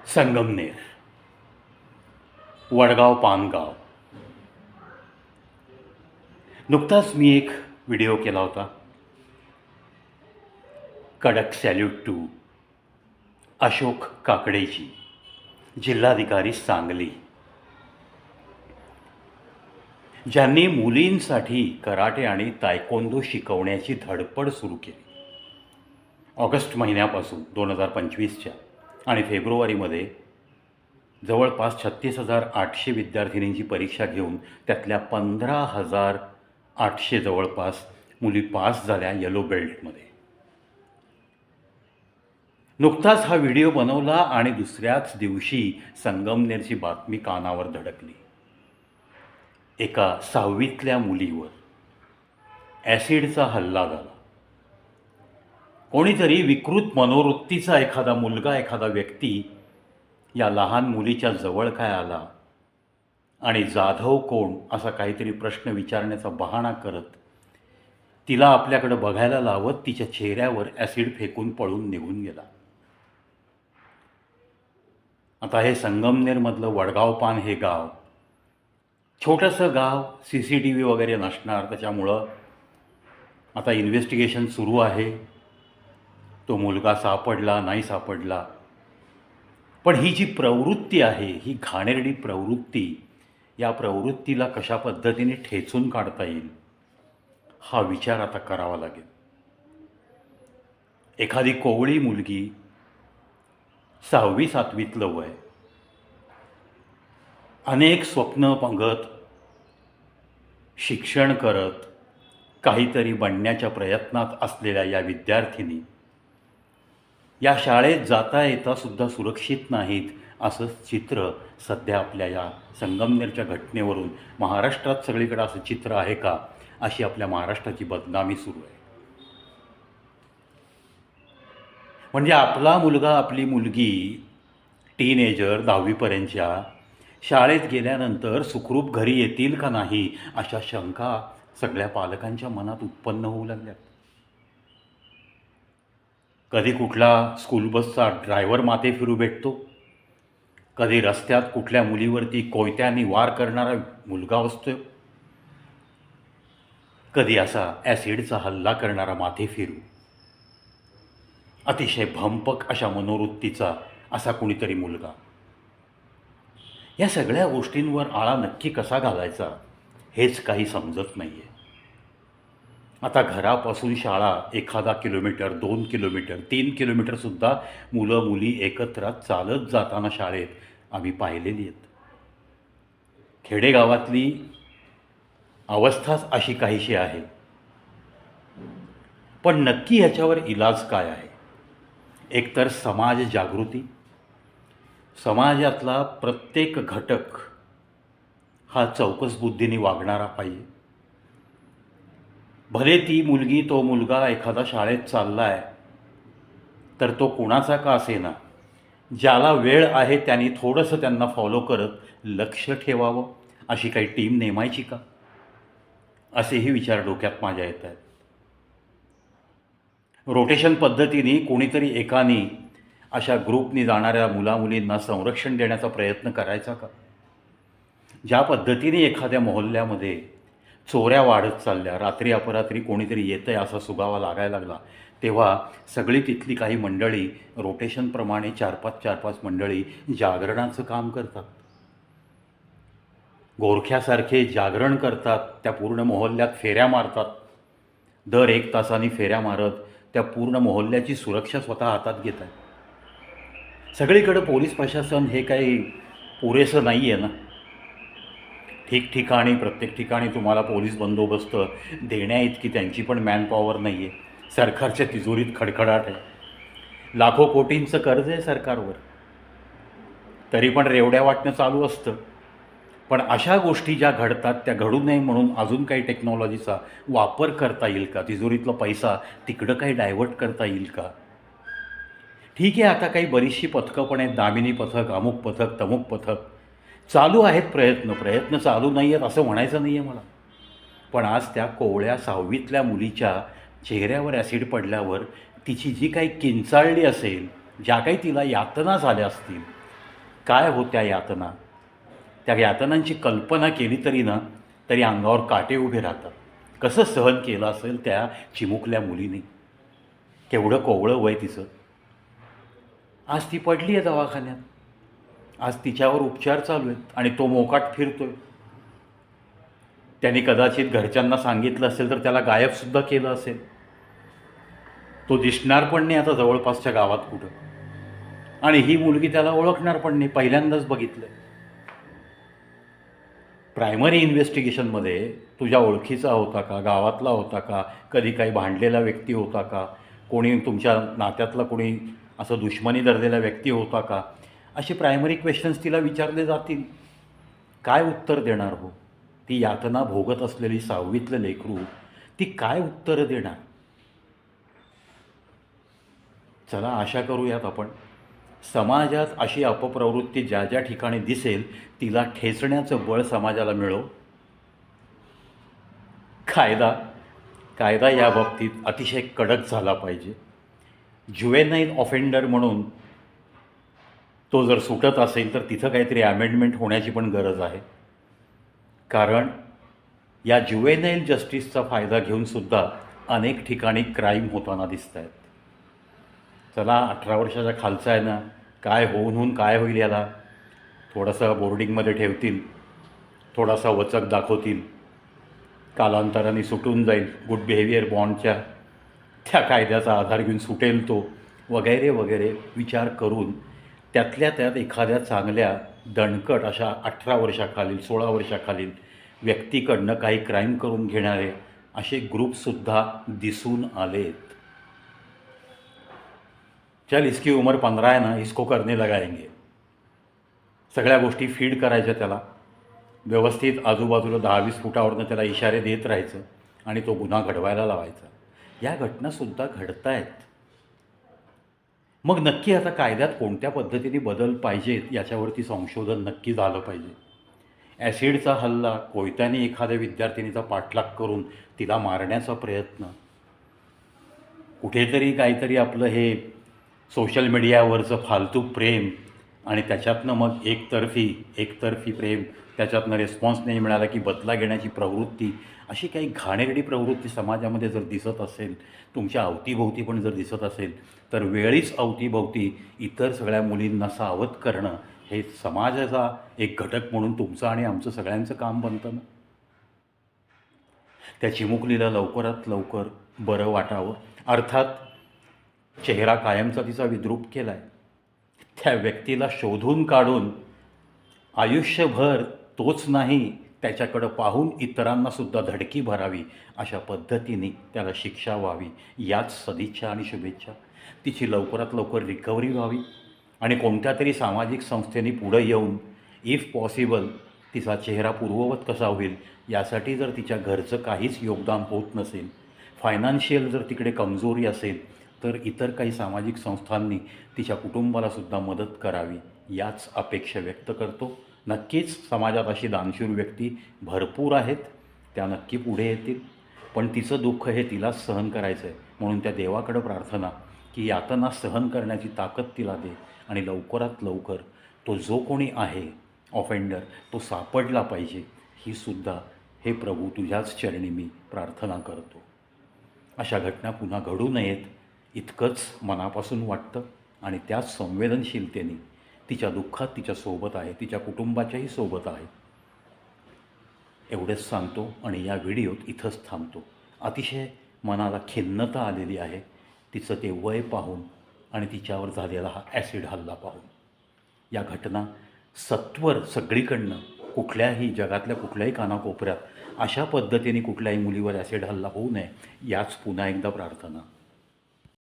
संगमनेर, वडगाव पानगाव. नुकताच मी एक व्हिडिओ केला होता. कडक सॅल्यूट टू अशोक काकडेजी, जिल्हाधिकारी सांगली, ज्यांनी मुलींसाठी कराटे आणि तायकोंदो शिकवण्याची धडपड सुरू केली. ऑगस्ट महिन्यापासून 2025च्या आणि फेब्रुवारीमध्ये जवळपास 36,800 विद्यार्थिनींची परीक्षा घेऊन त्यातल्या 15,800 जवळपास मुली पास झाल्या येलो बेल्टमध्ये. नुकताच हा व्हिडिओ बनवला आणि दुसऱ्याच दिवशी संगमनेरची बातमी कानावर धडकली. एका 6वीतल्या मुलीवर ॲसिडचा हल्ला झाला. कोणीतरी विकृत मनोवृत्तीचा एखादा मुलगा, एखादा व्यक्ती या लहान मुलीच्या जवळ काय आला आणि जाधव कोण असा काहीतरी प्रश्न विचारण्याचा बहाणा करत तिला आपल्याकडे बघायला लावत तिच्या चेहऱ्यावर ॲसिड फेकून पळून निघून गेला. आता हे संगमनेरमधलं वडगाव पान हे गाव, छोटंसं गाव, CCTV वगैरे नसणार, त्याच्यामुळं आता इन्व्हेस्टिगेशन सुरू आहे. तो मुलगा सापडला नाही सापडला, पण ही जी प्रवृत्ती आहे, ही घाणेरडी प्रवृत्ती, या प्रवृत्तीला कशा पद्धतीने ठेचून काढता येईल हा विचार आता करावा लागेल. एखादी कोवळी मुलगी, 6वी-7वीतलं वय, अनेक स्वप्न बघत, शिक्षण करत, काहीतरी बनण्याच्या प्रयत्नात असलेल्या या विद्यार्थिनी या शाळेत जाता येता सुद्धा सुरक्षित नाहीत, असं चित्र सध्या आपल्या या संगमनेरच्या घटनेवरून महाराष्ट्रात सगळीकडे असं चित्र आहे का, अशी आपल्या महाराष्ट्राची बदनामी सुरू आहे. म्हणजे आपला मुलगा, आपली मुलगी, टीनेजर 10वीपर्यंतच्या शाळेत गेल्यानंतर सुखरूप घरी येतील का नाही, अशा शंका सगळ्या पालकांच्या मनात उत्पन्न होऊ लागल्यात. कधी कुठला स्कूल बसचा ड्रायव्हर माथे फिरू भेटतो, कधी रस्त्यात कुठल्या मुलीवरती कोयत्याने वार करणारा मुलगा असतो, कधी असा ॲसिडचा हल्ला करणारा माथे फिरू, अतिशय भंपक अशा मनोवृत्तीचा असा कुणीतरी मुलगा. या सगळ्या गोष्टींवर आळा नक्की कसा घालायचा हेच काही समजत नाही आहे. आता घरापासून शाळा एखादा किलोमीटर, 2 किलोमीटर, 3 किलोमीटरसुद्धा मुलं मुली एकत्र चालत जाताना शाळेत आम्ही पाहिलेली आहेत. खेडेगावातली अवस्थाच अशी काहीशी आहे. पण नक्की ह्याच्यावर इलाज काय आहे? एकतर समाज जागृती, समाजातला प्रत्येक घटक हा चौकस बुद्धीने वागणारा पाहिजे. भले ती मुलगी, तो मुलगा एखादा शाळेत चालला आहे, तर तो कुणाचा का असेना, ज्याला वेळ आहे त्यांनी थोडंसं त्यांना फॉलो करत लक्ष ठेवावं, अशी काही टीम नेमायची का, असेही विचार डोक्यात माझ्या येत आहेत. रोटेशन पद्धतीने कोणीतरी एकाने अशा ग्रुपनी जाणाऱ्या मुलामुलींना संरक्षण देण्याचा प्रयत्न करायचा का? ज्या पद्धतीने एखाद्या मोहल्ल्यामध्ये चोऱ्या वाढत चालल्या, रात्री अपरात्री कोणीतरी येतं आहे असा सुगावा लागायला लागला, तेव्हा सगळी तिथली काही मंडळी रोटेशनप्रमाणे 4-5 मंडळी जागरणाचं काम करतात. गोरख्यासारखे जागरण करतात, त्या पूर्ण मोहल्ल्यात फेऱ्या मारतात. दर 1 तासाने फेऱ्या मारत त्या पूर्ण मोहल्ल्याची सुरक्षा स्वतः हातात घेत आहे. सगळीकडं पोलीस प्रशासन हे काही पुरेसं नाही आहे ना. ठिकठिकाणी, प्रत्येक ठिकाणी तुम्हाला पोलीस बंदोबस्त देण्याइतकी त्यांची पण मॅनपॉवर नाही आहे. सरकारच्या तिजोरीत खडखडाट आहे. लाखो कोटींचं कर्ज आहे सरकारवर, तरी पण रेवड्या वाटणं चालू असतं. पण अशा गोष्टी ज्या घडतात त्या घडू नये म्हणून अजून काही टेक्नॉलॉजीचा वापर करता येईल का? तिजोरीतला पैसा तिकडं काही डायव्हर्ट करता येईल का? ठीक आहे, आता काही बरीचशी पथकं पण आहेत, दामिनी पथक, अमुक पथक, तमुक पथक, चालू आहेत प्रयत्न चालू नाही आहेत असं म्हणायचं नाही आहे मला. पण आज त्या कोवळ्या 6वीतल्या मुलीच्या चेहऱ्यावर ॲसिड पडल्यावर तिची जी काही किंचाळली असेल, ज्या काही तिला यातना झाल्या असतील, काय होत्या यातना, त्या यातनांची कल्पना केली तरी ना तरी अंगावर काटे उभे राहतात. कसं सहन केलं असेल त्या चिमुकल्या मुलीने. केवढं कोवळं वय तिचं. आज ती पडली आहे दवाखान्यात. आज तिच्यावर उपचार चालू आहेत आणि तो मोकाट फिरतोय. त्यांनी कदाचित घरच्यांना सांगितलं असेल तर त्याला गायबसुद्धा केलं असेल. तो दिसणार पण नाही आता जवळपासच्या गावात कुठं. आणि ही मुलगी त्याला ओळखणार पण नाही, पहिल्यांदाच बघितलं. प्रायमरी इन्व्हेस्टिगेशनमध्ये तुझ्या ओळखीचा होता का, गावातला होता का, कधी काही भांडलेला व्यक्ती होता का, कोणी तुमच्या नात्यातला कोणी असं दुश्मनी धरलेला व्यक्ती होता का, असे प्रायमरी क्वेश्चन्स तिला विचारले जातील. काय उत्तर देणार हो? ती यातना भोगत असलेली 6वीतलं लेकरू ती काय उत्तरं देणार? चला आशा करूयात आपण, समाजात अशी अपप्रवृत्ती ज्या ज्या ठिकाणी दिसेल तिला ठेचण्याचं बळ समाजाला मिळो. कायदा कायदा या बाबतीत अतिशय कडक झाला पाहिजे. ज्युवेनाईल ऑफेंडर म्हणून तो जर सुटत असेल तर तिथं काहीतरी अमेंडमेंट होण्याची पण गरज आहे. कारण या ज्युवेनाईल जस्टिसचा फायदा घेऊनसुद्धा अनेक ठिकाणी क्राईम होताना दिसत आहेत. चला 18 वर्षाच्या खालचा आहे ना, काय होऊन काय होईल याला, थोडंसं बोर्डिंगमध्ये ठेवतील, थोडासा वचक दाखवतील, कालांतराने सुटून जाईल, गुड बिहेवियर बॉन्डच्या त्या कायद्याचा आधार घेऊन सुटेल तो, वगैरे वगैरे विचार करून त्यातल्या त्यात एखाद्या चांगल्या दणकट अशा 18 वर्षाखालील 16 वर्षाखालील व्यक्तीकडनं काही क्राईम करून घेणारे असे ग्रुपसुद्धा दिसून आलेत. चल इसकी उमर 15 है ना, इसको करने लगाएंगे. सगळ्या गोष्टी फीड करायच्या त्याला, व्यवस्थित आजूबाजूला 10-20 फुटावरनं त्याला इशारे देत राहायचं आणि तो गुन्हा घडवायला लावायचा. या घटनासुद्धा घडत आहेत. मग नक्की आता कायद्यात कोणत्या पद्धतीने बदल पाहिजेत याच्यावरती संशोधन नक्की झालं पाहिजे. ॲसिडचा हल्ला, कोयत्याने एखाद्या विद्यार्थिनीचा पाठलाग करून तिला मारण्याचा प्रयत्न, कुठेतरी काहीतरी आपलं हे सोशल मीडियावरचं फालतू प्रेम आणि त्याच्यातनं मग एकतर्फी प्रेम, त्याच्यातनं रिस्पॉन्स नाही मिळाला की बदला घेण्याची प्रवृत्ती, अशी काही घाणेरडी प्रवृत्ती समाजामध्ये जर दिसत असेल, तुमच्या अवतीभोवती पण जर दिसत असेल, तर वेळीच अवतीभोवती इतर सगळ्या मुलींना सावध करणं हे समाजाचा एक घटक म्हणून तुमचं आणि आमचं सगळ्यांचं काम बनतं ना. त्या चिमुकलीला लवकरात लवकर बरं वाटावं. अर्थात चेहरा कायमचा तिचा विद्रूप केला आहे. त्या व्यक्तीला शोधून काढून आयुष्यभर तोच नाही त्याच्याकडं पाहून इतरांनासुद्धा धडकी भरावी अशा पद्धतीने त्याला शिक्षा व्हावी, याच सदिच्छा आणि शुभेच्छा. तिची लवकरात लवकर रिकव्हरी व्हावी आणि कोणत्या तरी सामाजिक संस्थेने पुढं येऊन इफ पॉसिबल तिचा चेहरा पूर्ववत कसा होईल यासाठी जर तिच्या घरचं काहीच योगदान होत नसेल, फायनान्शियल जर तिकडे कमजोरी असेल, तर इतर काही सामाजिक संस्थांनी तिच्या कुटुंबालासुद्धा मदत करावी, याच अपेक्षा व्यक्त करतो. नक्कीच समाजात अशी दानशूर व्यक्ती भरपूर आहेत, त्या नक्की पुढे येतील. पण तिचं दुःख हे तिलाच सहन करायचं आहे. म्हणून त्या देवाकडं प्रार्थना की यातना सहन करण्याची ताकद तिला दे आणि लवकरात लवकर तो जो कोणी आहे ऑफेंडर तो सापडला पाहिजे, ही सुद्धा हे प्रभू तुझ्याच चरणी मी प्रार्थना करतो. अशा घटना पुन्हा घडू नयेत इतकंच मनापासून वाटतं आणि त्याच संवेदनशीलतेने तिच्या दुःखात तिच्यासोबत आहे, तिच्या कुटुंबाच्याही सोबत आहे. एवढंच सांगतो आणि या व्हिडिओत इथंच थांबतो. अतिशय मनाला खिन्नता आलेली आहे तिचं ते वय पाहून आणि तिच्यावर झालेला हा ॲसिड हल्ला पाहून. या घटना सत्वर सगळीकडनं कुठल्याही जगातल्या कुठल्याही कानाकोपऱ्यात अशा पद्धतीने कुठल्याही मुलीवर ॲसिड हल्ला होऊ नये, याच पुन्हा एकदा प्रार्थना.